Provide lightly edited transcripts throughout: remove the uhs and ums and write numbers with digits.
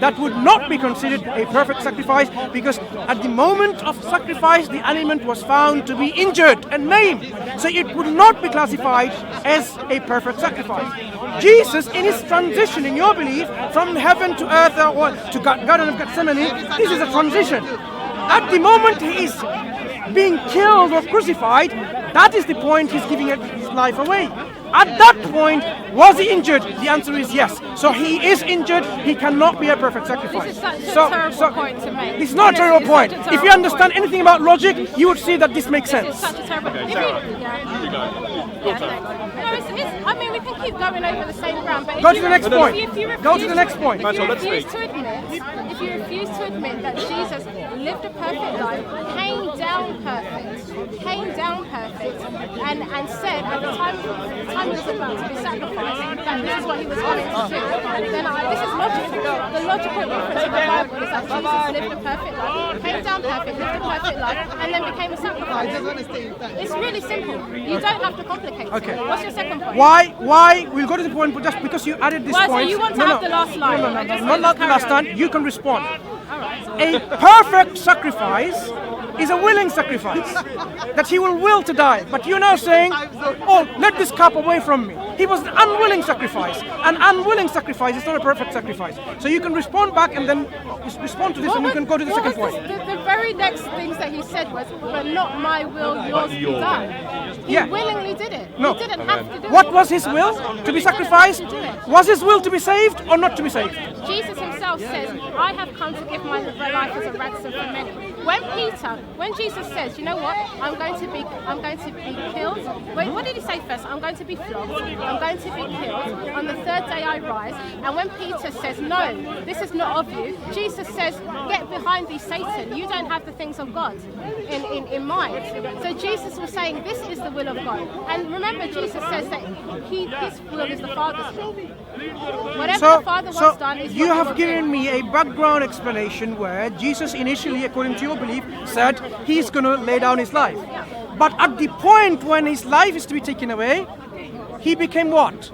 that would not be considered a perfect sacrifice, because at the moment of sacrifice, the animal was found to be injured and maimed. So it would not be classified as a perfect sacrifice. Jesus, in his transition, in your belief, from heaven to earth or to Garden of Gethsemane, this is a transition. At the moment he is being killed or crucified, that is the point he's giving his life away. At that point, was he injured? The answer is yes. So he is injured, he cannot be a perfect sacrifice. This is such a terrible point to make. It's not a terrible point. If you understand anything about logic, you would see that this makes sense. It's such a terrible point. I mean, we can keep going over the same ground, but go to the next point. Go to the next point. If you refuse to admit that Jesus lived a perfect life, came down perfect, and said at the time he was about to be sacrificed that this is what he was going to do, then this is logical. The logical inference of the Bible is that Jesus lived a perfect life, came down perfect, lived a perfect life, and then became a sacrifice. It's really simple. You don't have to complicate it. Okay. What's your second point? Why? We'll go to the point, but just because you added this point. So you want to have the last line? No, not the last line. You can respond. A perfect sacrifice is a willing sacrifice, that he will will to die. But you're now saying, oh, let this cup away from me. He was an unwilling sacrifice. An unwilling sacrifice is not a perfect sacrifice. So you can respond back and then respond to this, and we can go to the second point. The very next things that he said was, but not my will, yours be done. He willingly did it. No. He didn't have to do it. What was his will? To be sacrificed? Was his will to be saved or not to be saved? Jesus himself says, I have come to give my life as a ransom for many. When Jesus says, you know what, I'm going to be killed. Wait, what did he say first? I'm going to be flogged. I'm going to be killed. On the third day I rise. And when Peter says, no, this is not of you, Jesus says, get behind thee, Satan. You don't have the things of God in mind. So Jesus was saying, this is the will of God. And remember, Jesus says that his will is the Father's will. Whatever the Father wants done is you have given me a background explanation where Jesus initially, according to your belief, said he's going to lay down his life. But at the point when his life is to be taken away, he became what?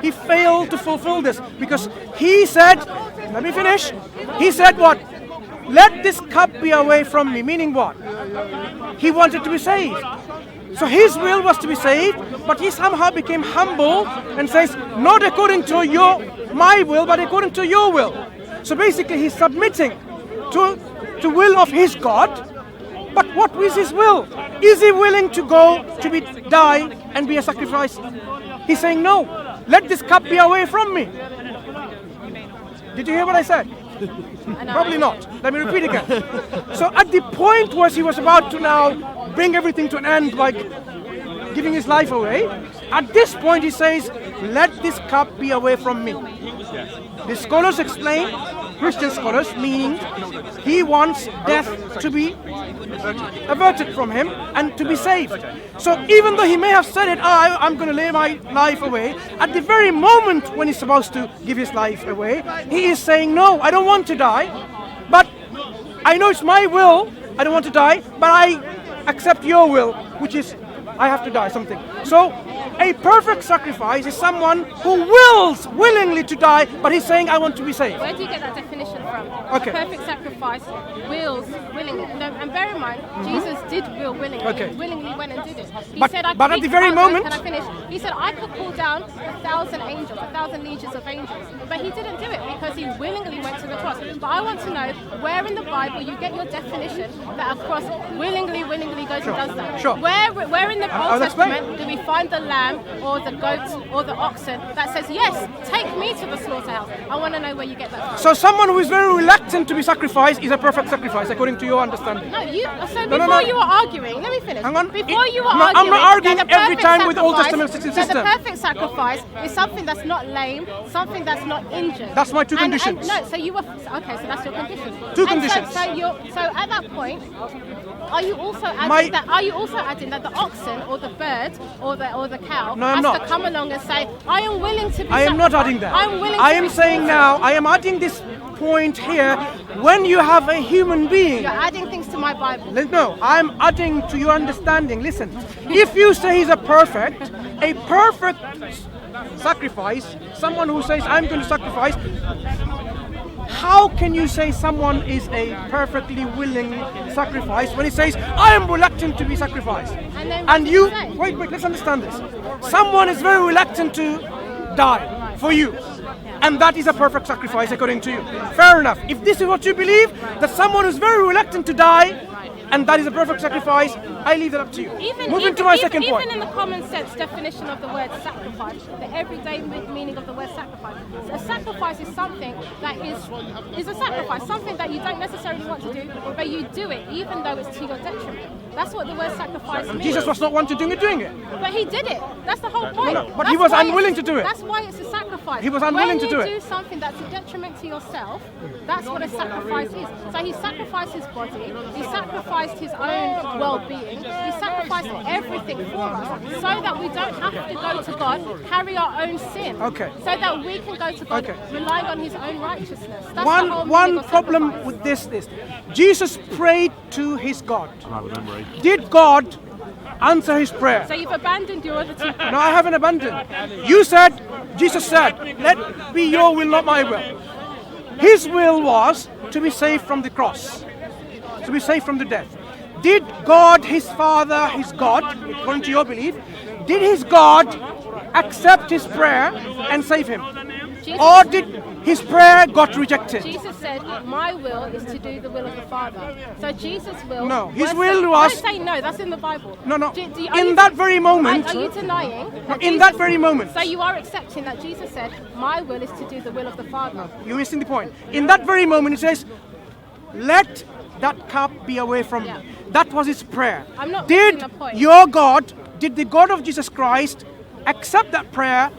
He failed to fulfill this, because he said, let me finish, he said what? Let this cup be away from me, meaning what? He wanted to be saved. So his will was to be saved, but he somehow became humble and says, not according to my will, but according to your will. So basically he's submitting to the will of his God. But what is his will? Is he willing to go to die and be a sacrifice? He's saying, no, let this cup be away from me. Did you hear what I said? Probably not. Let me repeat again. So at the point where he was about to now bring everything to an end by giving his life away, at this point he says, let this cup be away from me. The scholars explain, Christian scholars, meaning he wants death to be averted from him and to be saved. So even though he may have said it, I'm going to lay my life away, at the very moment when he's supposed to give his life away, he is saying, no, I don't want to die, but I know it's my will, I don't want to die, but I accept your will, which is I have to die, something. So a perfect sacrifice is someone who wills willingly to die, but he's saying, I want to be saved. Where do you get that definition from? Okay. A perfect sacrifice wills willingly. And bear in mind, Jesus did will willingly. Okay. He willingly went and did it. He But said, at the very moment... Can I finish? He said, I could call down 1,000 angels, 1,000 legions of angels. But he didn't do it because he willingly went to the cross. But I want to know where in the Bible you get your definition that a cross willingly goes and does that. Sure. Where in the Old Testament do we find the lamb or the goat or the oxen that says, yes, take me to the slaughterhouse? I want to know where you get that from. So someone who is very reluctant to be sacrificed is a perfect sacrifice, according to your understanding. No, you were arguing, let me finish. Hang on. Before you were arguing, I'm not arguing every time with Old Testament system. The perfect sacrifice is something that's not lame, something that's not injured. That's my two conditions. No, so you were, okay, so that's your condition. Two conditions. So at that point, are you also adding that the oxen or the bird or the cow has to come along and say, I am willing to be I am not adding that. I am saying now, I am adding this point here, when you have a human being. You're adding things to my Bible. No, I'm adding to your understanding. Listen, if you say he's a perfect sacrifice, someone who says, I'm going to sacrifice, how can you say someone is a perfectly willing sacrifice when he says, I am reluctant to be sacrificed? And then And what you, does it say? wait, let's understand this. Someone is very reluctant to die for you. And that is a perfect sacrifice according to you. Fair enough. If this is what you believe, that someone is very reluctant to die, and that is a perfect sacrifice, I leave that up to you. Moving to my second point. Even in the common sense definition of the word sacrifice, the everyday meaning of the word sacrifice, a sacrifice is something that is a sacrifice, something that you don't necessarily want to do, but you do it even though it's to your detriment. That's what the word sacrifice means. Jesus was not wanting to doing it. But he did it. That's the whole point. No, but he was unwilling to do it. That's why it's a sacrifice. He was unwilling to do it. When you do something that's a detriment to yourself, that's what a sacrifice is. So he sacrificed his body, he sacrificed his own well-being, he sacrificed everything for us so that we don't have to go to God, carry our own sin. Okay. So that we can go to God relying on his own righteousness. That's the whole One meaning of problem sacrifice. with this, Jesus prayed to his God. Did God answer his prayer? So you've abandoned your other two. No, I haven't abandoned. Jesus said, let be your will, not my will. His will was to be saved from the cross, to be saved from the death. Did God, his Father, his God, according to your belief, did his God accept his prayer and save him? Or did his prayer got rejected? Jesus said, my will is to do the will of the Father. So Jesus' will... No, his will was... Don't say no, that's in the Bible. No. In that very moment... Are you denying? In that very moment... So you are accepting that Jesus said, my will is to do the will of the Father. You're missing the point. In that very moment, it says, let that cup be away from me. That was his prayer. I'm not missing the point. Your God, did the God of Jesus Christ accept that prayer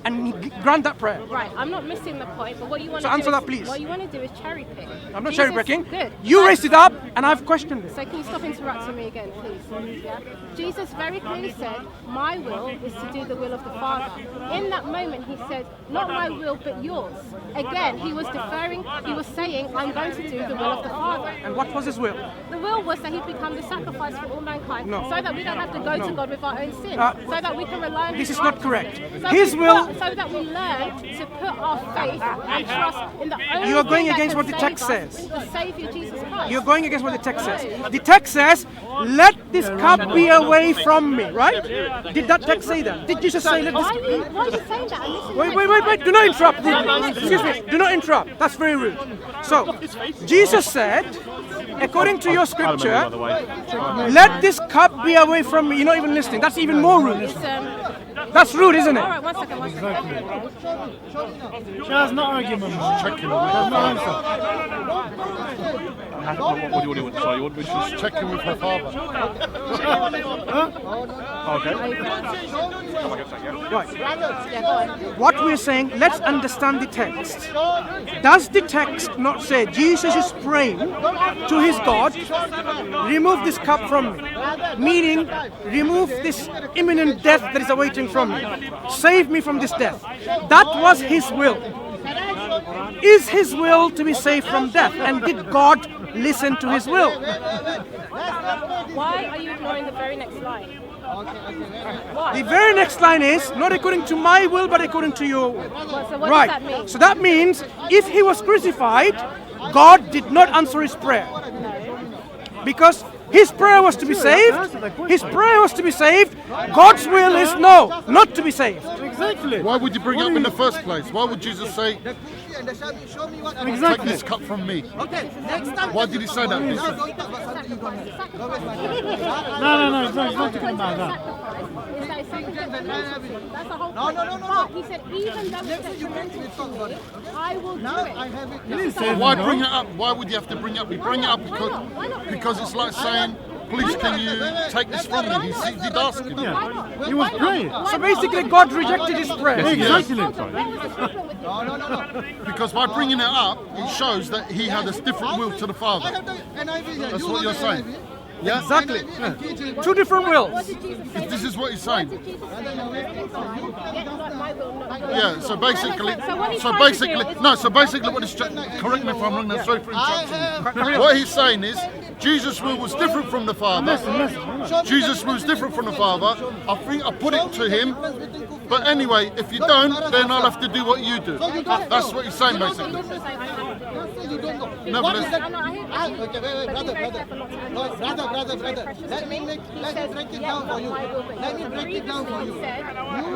and grant that prayer? Right, I'm not missing the point, but what you want to So answer do that, is, please. what you want to do is cherry pick. I'm not cherry picking. Good. You raised it up and I've questioned it. So can you stop interrupting me again, please? Yeah? Jesus very clearly said, my will is to do the will of the Father. In that moment, he said, not my will, but yours. Again, he was deferring, he was saying, I'm going to do the will of the Father. And what was his will? The will was that he become the sacrifice for all mankind, No. so that we don't have to go to God with our own sin, so that we can rely on This his is not righteousness. correct. So His will... so that we learn to put our faith and trust in the only You are going thing that against can what the save text us, says. the Savior Jesus Christ. You're going against what the text says. The text says, let this cup be away from me, right? Did that text say that? Did Jesus say, let this... Why are you saying that? I'm listening. Wait, do not interrupt. Excuse me, do not interrupt. That's very rude. So, Jesus said, according to your scripture, let this cup be away from me. You're not even listening. That's even more rude. That's rude, isn't All it? right, one second. Shah's not arguing with me. Checking Does not answer. what do you want? Sorry, you want me to just checking with her father? Okay. Right. Yeah, go on. What we're saying, let's understand the text. Does the text not say Jesus is praying to his God, remove this cup from me? Meaning, remove this imminent death that is awaiting from me. Save me from this death. That was his will. Is his will to be saved from death? And did God listen to his will? Why are you ignoring the very next line? The very next line is, not according to my will, but according to your will. So what Right. does that mean? So that means, if he was crucified, God did not answer his prayer. Because his prayer was to be saved. His prayer was to be saved. God's will is no, not to be saved. Exactly. Why would you bring it up in the first place? Why would Jesus say, take Exactly. this cup from me? Why did he say that? No, it's not talking about that. That's the whole point. But he said, even though it's detrimental to me, I will do it. Why bring it up? Why would you have to bring it up? You bring it up because it's like saying, please can you take this from me? He did ask him. Yeah. He was praying. So basically, God rejected his prayer. Exactly. Because by bringing it up, it shows that he had a different will to the Father. That's what you're saying. Yeah? Exactly. Two different wills. This is what he's saying. Yeah, so basically what he's correct me if I'm wrong, that's sorry for interrupting. What he's saying is, Jesus' will was different from the Father. Jesus' will was different from the Father. I think I put it to him. But anyway, if you don't, then I'll have to do what you do. That's what he's saying basically. No, What but is let's- it? Okay, wait, brother. Brother. Let me break it down for you. Let me break it down for you.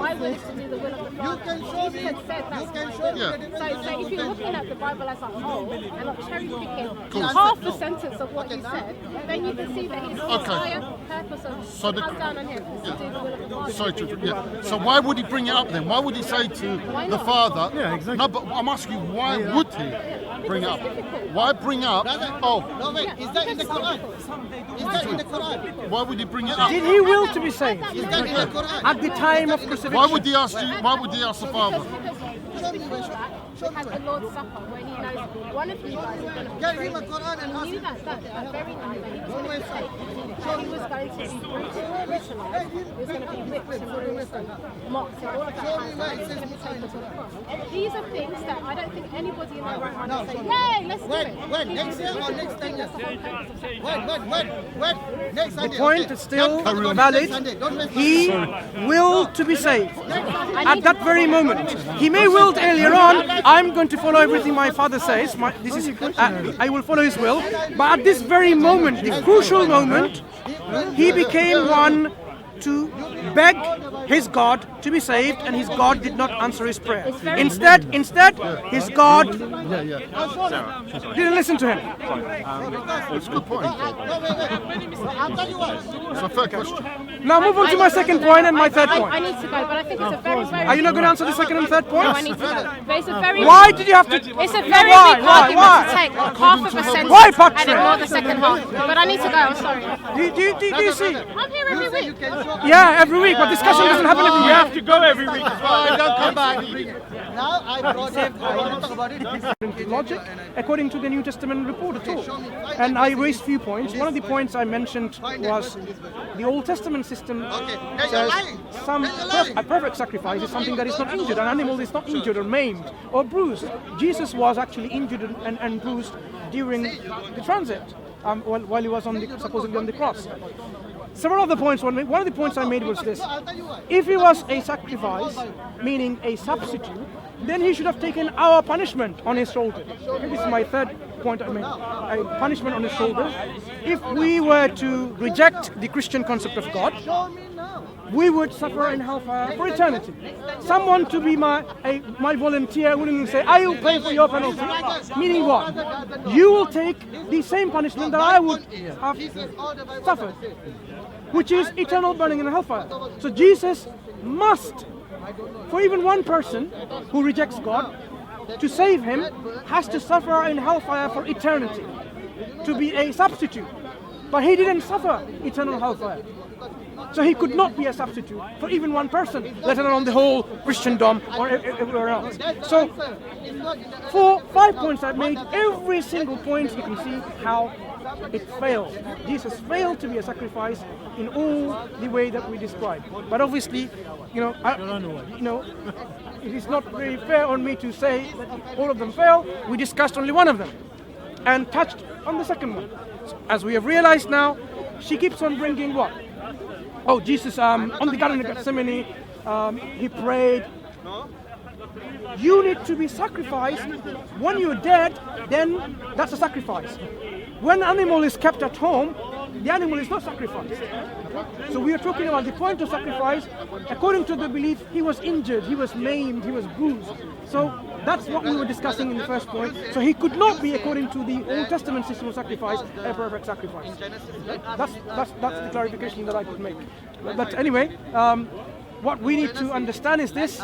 My will is to do the will of the Father. You can show me. Jesus said that's You can my show will. me Yeah. the difference. So if you're looking at the Bible as a whole and not cherry picking Cool. half the sentence of what he said, then you can see that his Okay. entire purpose of So the- passed down on him is to do the will of the Father. Sorry to, yeah. So why would he bring it up then? Why would he say to the father? Yeah, exactly. No, but I'm asking you, why would he bring it up? Why bring up? Oh, No, wait. Is that in the Quran? Is that in the Quran? why would he bring it up? Did he will to be saved Is that in the Quran? at the time of crucifixion? Why would he ask you? Why would he ask the father? Because we had the Lord's Supper where he knows one of you guys is going to Get betray him a him. Quran and ask He knew him. that very night that he was going to take, that he was going to be brutalized, he was going to be whipped and bruised and mocked and all of that kind of stuff. He was going to be taken to the cross. These are things that I don't think anybody in their right mind would say, yay, let's do it. When? Next year or next 10 years? When? Next Sunday. The point okay. is still Don't do valid. next Sunday. Don't waste He my time. willed to be saved at that very moment. He may willed earlier on, I'm going to follow everything my father says. I will follow his will. But at this very moment, the crucial moment, he became one to beg his God to be saved, and his God did not answer his prayer. Instead, his God didn't listen to him. It's a good point. I'll tell you what. It's a fair question. Now move on to my second point and my third I point. need to go, but I think it's a very, very... Are you not going to answer the second and third No, I points? need to go. But it's a very... Why did you have to? It's a very Why? weak Why? argument Why? to take half of a sentence Why, and Patrick? ignore the second half. But I need to go, I'm sorry. Do you see? I'm here every week. Yeah, every week, but discussion doesn't happen every week. have to go every week. Don't come back. Now I brought up. I want to talk about it. Logic according to the New Testament report at all. And I raised few points. One of the points I mentioned was the Old Testament system says a perfect sacrifice is something that is not injured. An animal is not injured or maimed or bruised. Jesus was actually injured and bruised during the transit while he was supposedly on the cross. Several other points. One of the points I made was this: if he was a sacrifice, meaning a substitute, then he should have taken our punishment on his shoulders. This is my third point I made: a punishment on his shoulders. If we were to reject the Christian concept of God, we would suffer in hellfire for eternity. Someone to be my volunteer wouldn't say, I will pay for your penalty. Meaning what? You will take the same punishment that I would have suffered, which is eternal burning in hellfire. So Jesus must, for even one person who rejects God, to save him, has to suffer in hellfire for eternity, to be a substitute. But he didn't suffer eternal hellfire. So he could not be a substitute for even one person, let alone the whole Christendom or everywhere else. So, 5 points I've made, every single point you can see how it failed. Jesus failed to be a sacrifice in all the way that we described. But obviously, it is not very fair on me to say that all of them fail. We discussed only one of them and touched on the second one. As we have realized now, she keeps on bringing what? Oh, Jesus, on the Garden of Gethsemane, he prayed. You need to be sacrificed. When you're dead, then that's a sacrifice. When an animal is kept at home, the animal is not sacrificed. So we are talking about the point of sacrifice. According to the belief, he was injured, he was maimed, he was bruised. So that's what we were discussing in the first point. So he could not be, according to the Old Testament system of sacrifice, a perfect sacrifice. That's the clarification that I could make. But anyway, what we need to understand is this: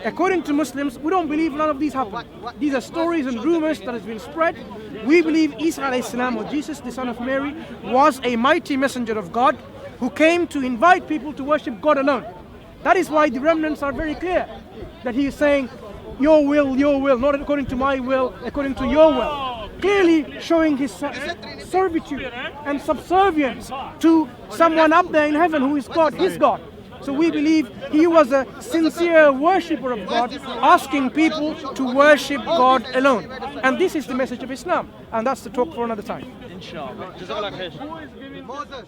according to Muslims, we don't believe none of these happened. These are stories and rumors that has been spread. We believe Isa alayhi salam, or Jesus, the son of Mary, was a mighty messenger of God who came to invite people to worship God alone. That is why the remnants are very clear that he is saying, your will, not according to my will, according to your will. Clearly showing his servitude and subservience to someone up there in heaven who is God, his God. So we believe he was a sincere worshipper of God, asking people to worship God alone. And this is the message of Islam. And that's the talk for another time. Inshallah. Jazakallah khair. Moses.